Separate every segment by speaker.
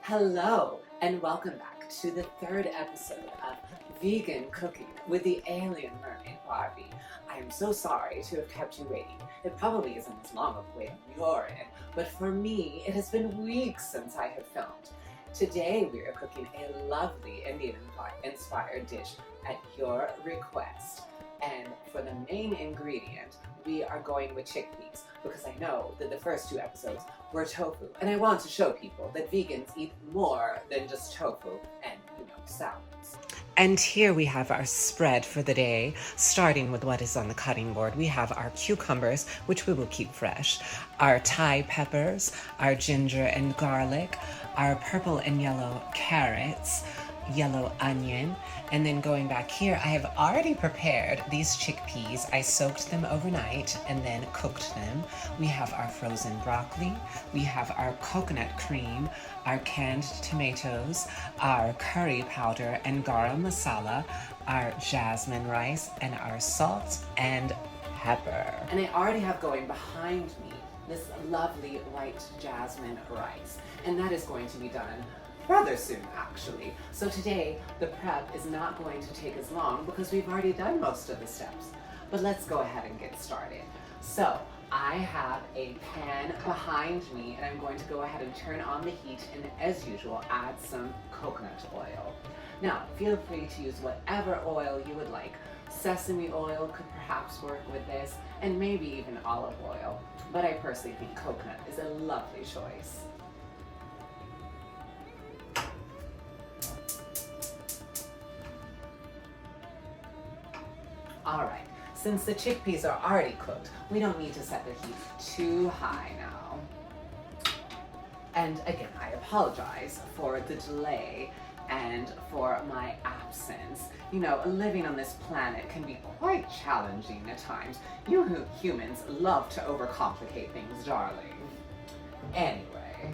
Speaker 1: Hello, and welcome back to the third episode of Vegan Cooking with the Alien Mermaid Barbie. I am so sorry to have kept you waiting. It probably isn't as long of a wait on your end, but for me, it has been weeks since I have filmed. Today, we are cooking a lovely Indian-inspired dish at your request. And for the main ingredient, we are going with chickpeas because I know that the first two episodes were tofu. And I want to show people that vegans eat more than just tofu and, salads. And here we have our spread for the day, starting with what is on the cutting board. We have our cucumbers, which we will keep fresh, our Thai peppers, our ginger and garlic, our purple and yellow carrots, yellow onion, and then going back here, I have already prepared these chickpeas. I soaked them overnight and then cooked them. We have our frozen broccoli, we have our coconut cream, our canned tomatoes, our curry powder and garam masala, our jasmine rice, and our salt and pepper. And I already have going behind me this lovely white jasmine rice, and that is going to be done rather soon, actually. So today, the prep is not going to take as long because we've already done most of the steps. But let's go ahead and get started. So I have a pan behind me, and I'm going to go ahead and turn on the heat and, as usual, add some coconut oil. Now, feel free to use whatever oil you would like. Sesame oil could perhaps work with this, and maybe even olive oil. But I personally think coconut is a lovely choice. All right, since the chickpeas are already cooked, we don't need to set the heat too high now. And again, I apologize for the delay and for my absence. Living on this planet can be quite challenging at times. You humans love to overcomplicate things, darling. Anyway,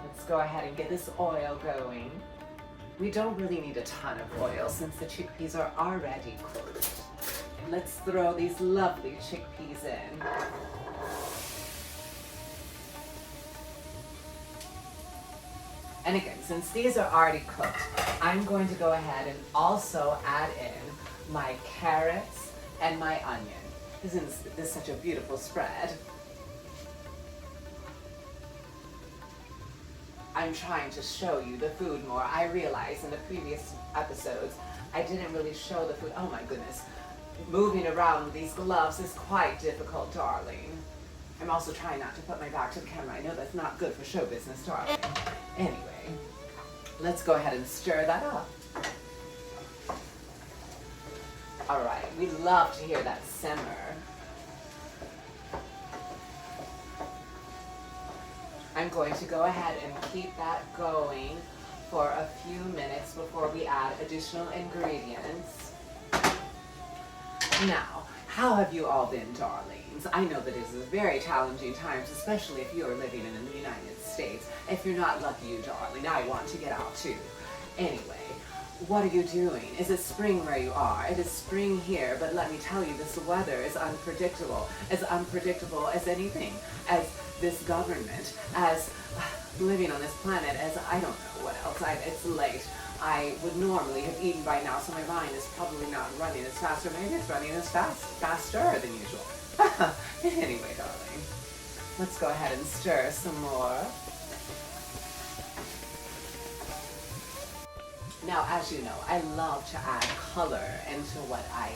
Speaker 1: let's go ahead and get this oil going. We don't really need a ton of oil since the chickpeas are already cooked. Let's throw these lovely chickpeas in. And again, since these are already cooked, I'm going to go ahead and also add in my carrots and my onion. Isn't this such a beautiful spread? I'm trying to show you the food more. I realized in the previous episodes, I didn't really show the food. Oh my goodness. Moving around with these gloves is quite difficult, darling. I'm also trying not to put my back to the camera. I know that's not good for show business, darling. Anyway, let's go ahead and stir that up. All right, we love to hear that simmer. I'm going to go ahead and keep that going for a few minutes before we add additional ingredients. Now, how have you all been, darlings? I know that this is very challenging times, especially if you are living in the United States. If you're not lucky, you darling, I want to get out too. Anyway, what are you doing? Is it spring where you are? It is spring here, but let me tell you, this weather is unpredictable as anything, as this government, as living on this planet, as I don't know what else. It's late. I would normally have eaten by now, so my mind is probably not running as fast, or maybe it's running as faster than usual. Anyway, darling, let's go ahead and stir some more. Now, as you know, I love to add color into what I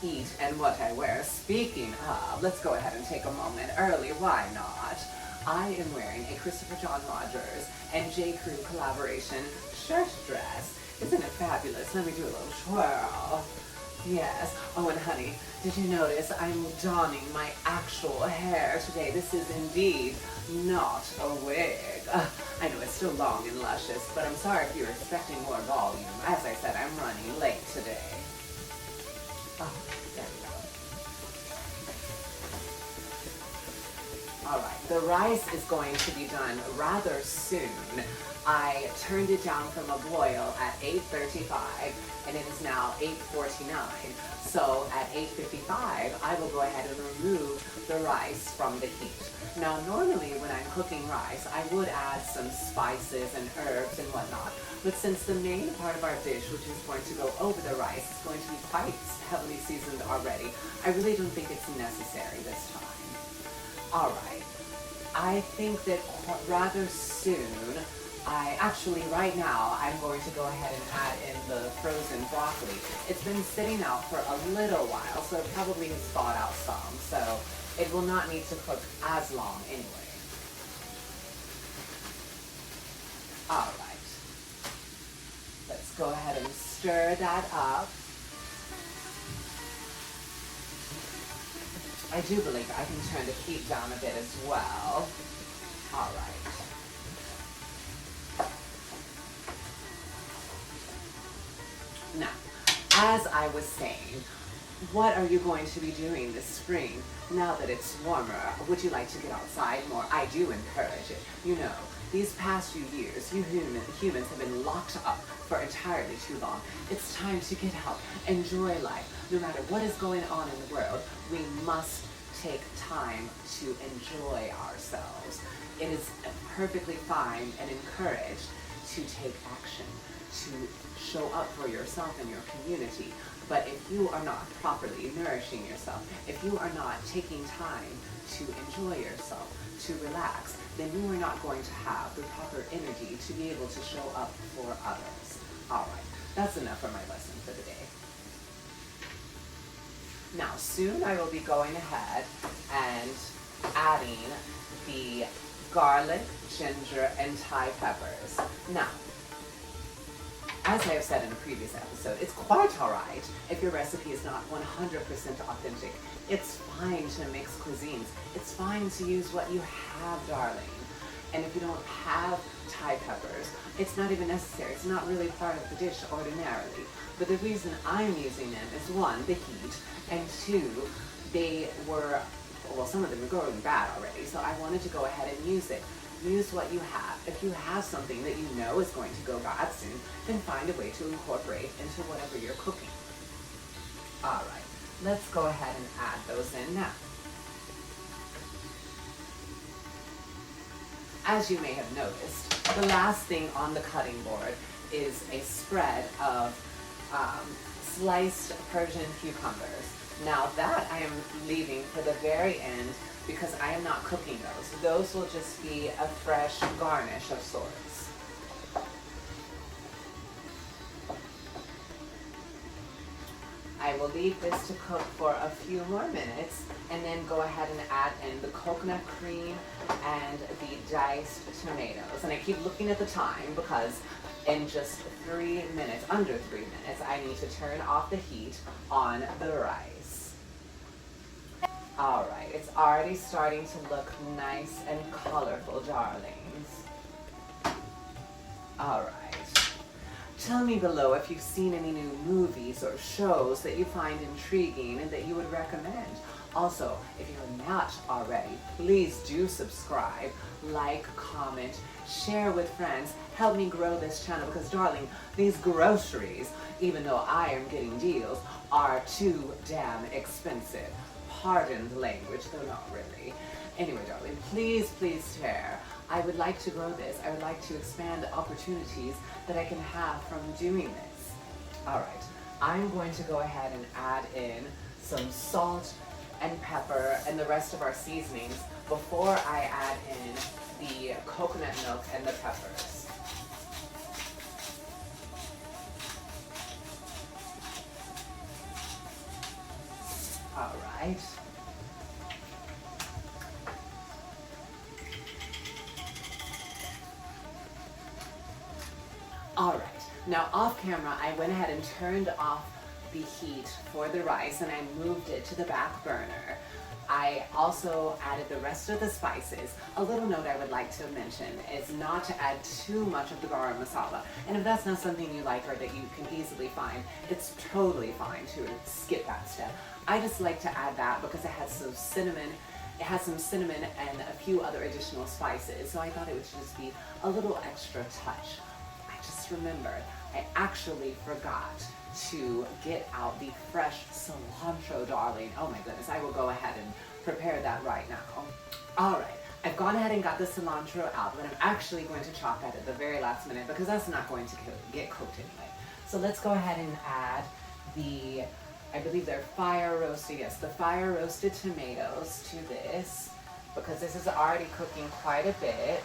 Speaker 1: eat and what I wear. Speaking of, let's go ahead and take a moment early. Why not? I am wearing a Christopher John Rogers and J. Crew collaboration shirt dress. Isn't it fabulous? Let me do a little twirl. Yes. Oh, and honey, did you notice I'm donning my actual hair today? This is indeed not a wig. I know it's still long and luscious, but I'm sorry if you're expecting more volume. As I said, I'm running late today. Oh, there we go. All right, the rice is going to be done rather soon. I turned it down from a boil at 8:35, and it is now 8:49. So at 8:55, I will go ahead and remove the rice from the heat. Now, normally when I'm cooking rice, I would add some spices and herbs and whatnot. But since the main part of our dish, which is going to go over the rice, is going to be quite heavily seasoned already, I really don't think it's necessary this time. All right. I think that rather soon, right now, I'm going to go ahead and add in the frozen broccoli. It's been sitting out for a little while, so it probably has thawed out some, so it will not need to cook as long anyway. All right. Let's go ahead and stir that up. I do believe I can turn the heat down a bit as well. All right. Now, as I was saying, what are you going to be doing this spring now that it's warmer? Would you like to get outside more? I do encourage it. You know, these past few years, you humans have been locked up for entirely too long. It's time to get out, enjoy life. No matter what is going on in the world, we must take time to enjoy ourselves. It is perfectly fine and encouraged to take action, to show up for yourself and your community. But if you are not properly nourishing yourself, if you are not taking time to enjoy yourself, to relax, then you are not going to have the proper energy to be able to show up for others. All right, that's enough for my lesson for the day. Now, soon I will be going ahead and adding the garlic, ginger, and Thai peppers. Now, as I have said in a previous episode, it's quite alright if your recipe is not 100% authentic. It's fine to mix cuisines. It's fine to use what you have, darling. And if you don't have Thai peppers, it's not even necessary. It's not really part of the dish ordinarily. But the reason I'm using them is one, the heat, and two, some of them are going bad already, so I wanted to go ahead and use it. Use what you have. If you have something that you know is going to go bad soon, then find a way to incorporate into whatever you're cooking. All right, let's go ahead and add those in now. As you may have noticed, the last thing on the cutting board is a spread of sliced Persian cucumbers. Now that I am leaving for the very end because I am not cooking those. Those will just be a fresh garnish of sorts. I will leave this to cook for a few more minutes and then go ahead and add in the coconut cream and the diced tomatoes. And I keep looking at the time because in just 3 minutes, under 3 minutes, I need to turn off the heat on the rice. All right, it's already starting to look nice and colorful, darlings. All right. Tell me below if you've seen any new movies or shows that you find intriguing and that you would recommend. Also, if you're not already, please do subscribe, like, comment, share with friends. Help me grow this channel because, darling, these groceries, even though I am getting deals, are too damn expensive. Pardon the language, though not really. Anyway, darling, please, please share. I would like to grow this. I would like to expand the opportunities that I can have from doing this. All right, I'm going to go ahead and add in some salt and pepper and the rest of our seasonings before I add in the coconut milk and the peppers. All right. All right, now off camera, I went ahead and turned off the heat for the rice and I moved it to the back burner. I also added the rest of the spices. A little note I would like to mention is not to add too much of the garam masala. And if that's not something you like or that you can easily find, it's totally fine to skip that step. I just like to add that because it has some cinnamon. It has some cinnamon and a few other additional spices. So I thought it would just be a little extra touch. I just remembered, I actually forgot to get out the fresh cilantro, darling. Oh my goodness, I will go ahead and prepare that right now. All right, I've gone ahead and got the cilantro out, but I'm actually going to chop that at the very last minute because that's not going to get cooked anyway. So let's go ahead and add the, I believe they're fire roasted, yes, the fire roasted tomatoes to this because this is already cooking quite a bit.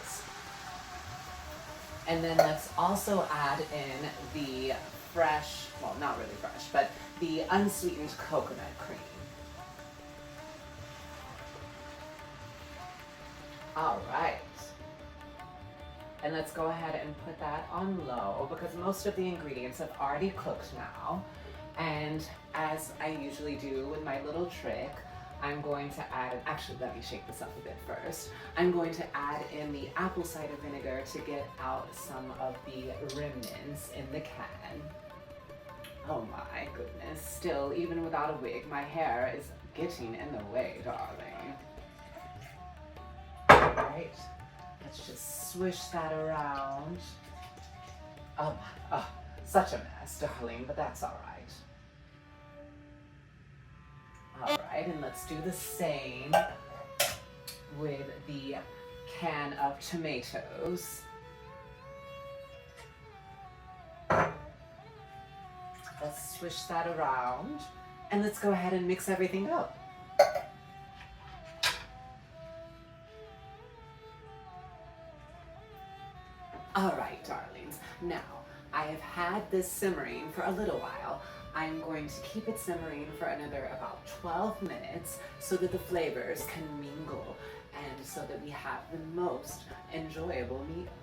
Speaker 1: And then let's also add in the fresh, well, not really fresh, but the unsweetened coconut cream. All right. And let's go ahead and put that on low because most of the ingredients have already cooked now. And as I usually do with my little trick, I'm going to add, actually let me shake this up a bit first. I'm going to add in the apple cider vinegar to get out some of the remnants in the can. Oh my goodness, still, even without a wig, my hair is getting in the way, darling. All right, let's just swish that around. Oh, such a mess, darling, but that's all right. All right, and let's do the same with the can of tomatoes. Let's swish that around, and let's go ahead and mix everything up. All right, darlings. Now, I have had this simmering for a little while. I'm going to keep it simmering for another about 12 minutes so that the flavors can mingle and so that we have the most enjoyable meal.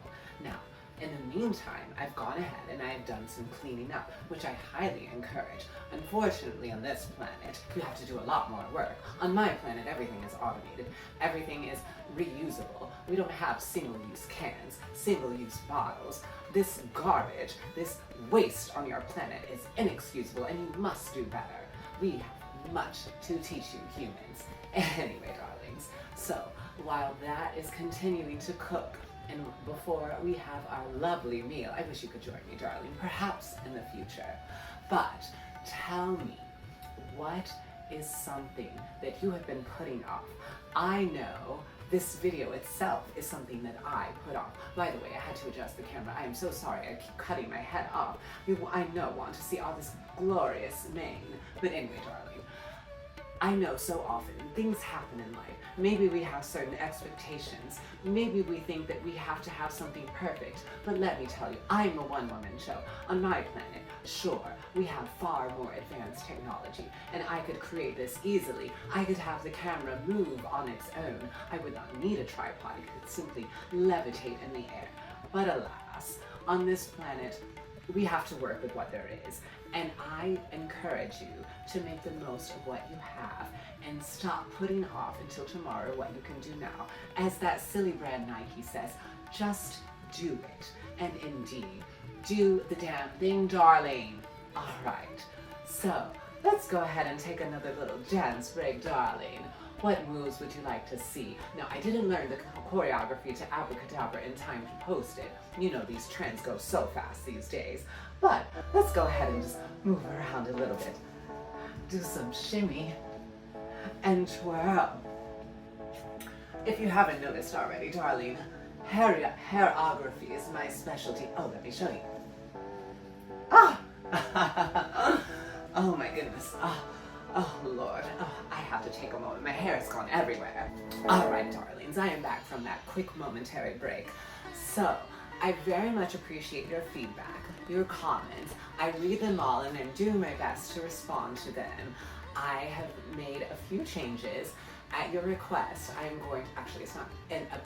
Speaker 1: Now, in the meantime, I've gone ahead and I've done some cleaning up, which I highly encourage. Unfortunately, on this planet, you have to do a lot more work. On my planet, everything is automated. Everything is reusable. We don't have single-use cans, single-use bottles. This garbage, this waste on your planet is inexcusable and you must do better. We have much to teach you humans. Anyway, darlings, so while that is continuing to cook, and before we have our lovely meal, I wish you could join me, darling, perhaps in the future. But tell me, what is something that you have been putting off? I know this video itself is something that I put off. By the way, I had to adjust the camera. I am so sorry. I keep cutting my head off. You, I know, want to see all this glorious mane. But anyway, darling, I know so often things happen in life. Maybe we have certain expectations. Maybe we think that we have to have something perfect. But let me tell you, I'm a one-woman show. On my planet, sure, we have far more advanced technology, and I could create this easily. I could have the camera move on its own. I would not need a tripod. It could simply levitate in the air. But alas, on this planet, we have to work with what there is. And I encourage you to make the most of what you have and stop putting off until tomorrow what you can do now. As that silly brand Nike says, just do it. And indeed, do the damn thing, darling. All right, so let's go ahead and take another little dance break, darling. What moves would you like to see? Now, I didn't learn the choreography to Abracadabra in time to post it. You know, these trends go so fast these days. But let's go ahead and just move around a little bit. Do some shimmy and twirl. If you haven't noticed already, darling, hairography is my specialty. Oh, let me show you. Ah! Oh my goodness. Oh Lord. Oh, I have to take a moment. My hair has gone everywhere. All right, darlings, I am back from that quick momentary break. So, I very much appreciate your feedback, your comments. I read them all and I'm doing my best to respond to them. I have made a few changes. At your request, I'm going to, actually it's not,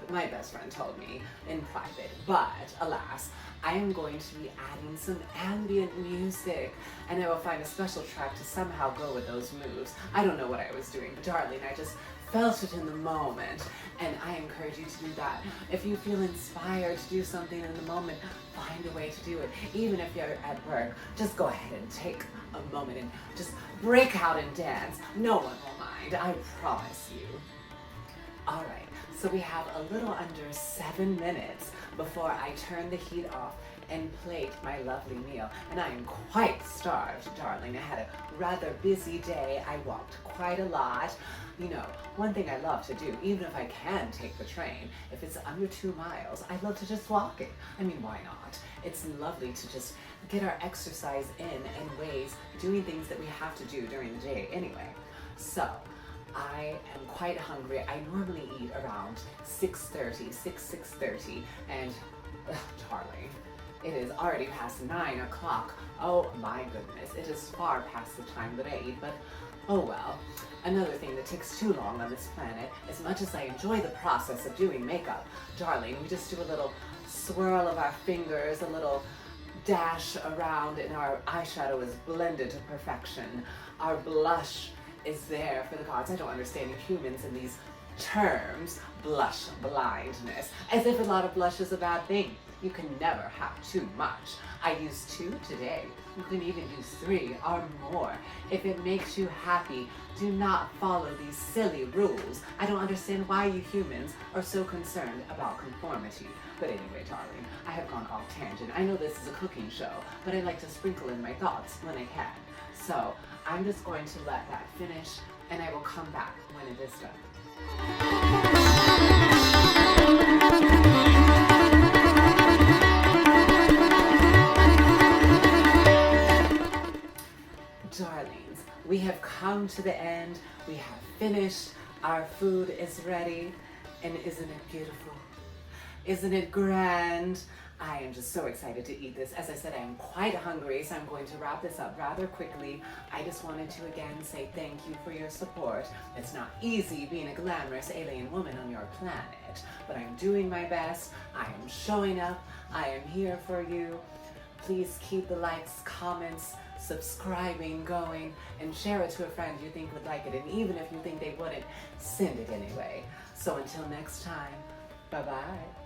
Speaker 1: my best friend told me in private, but alas, I am going to be adding some ambient music and I will find a special track to somehow go with those moves. I don't know what I was doing, but darling, I just felt it in the moment and I encourage you to do that. If you feel inspired to do something in the moment, find a way to do it. Even if you're at work, just go ahead and take a moment and just break out and dance. No one will mind, I promise you. All right, so we have a little under 7 minutes before I turn the heat off and plate my lovely meal. And I am quite starved, darling. I had a rather busy day. I walked quite a lot. You know, one thing I love to do, even if I can take the train, if it's under 2 miles, I love to just walk it. I mean, why not? It's lovely to just get our exercise in ways, doing things that we have to do during the day anyway. So, I am quite hungry. I normally eat around 6:30, 6:30, and darling, it is already past 9 o'clock. Oh my goodness, it is far past the time that I eat, but oh well. Another thing that takes too long on this planet, as much as I enjoy the process of doing makeup, darling, we just do a little swirl of our fingers, a little dash around, and our eyeshadow is blended to perfection. Our blush is there for the gods. I don't understand humans in these terms. Blush blindness. As if a lot of blush is a bad thing. You can never have too much. I used 2 today. You can even use 3 or more. If it makes you happy, do not follow these silly rules. I don't understand why you humans are so concerned about conformity. But anyway, darling, I have gone off tangent. I know this is a cooking show, but I like to sprinkle in my thoughts when I can. So I'm just going to let that finish, and I will come back when it is done. Darlings, we have come to the end. We have finished. Our food is ready. And isn't it beautiful? Isn't it grand? I am just so excited to eat this. As I said, I am quite hungry, so I'm going to wrap this up rather quickly. I just wanted to again say thank you for your support. It's not easy being a glamorous alien woman on your planet, but I'm doing my best. I am showing up. I am here for you. Please keep the likes, comments, subscribing going, and share it to a friend you think would like it. And even if you think they wouldn't, send it anyway. So until next time, bye-bye.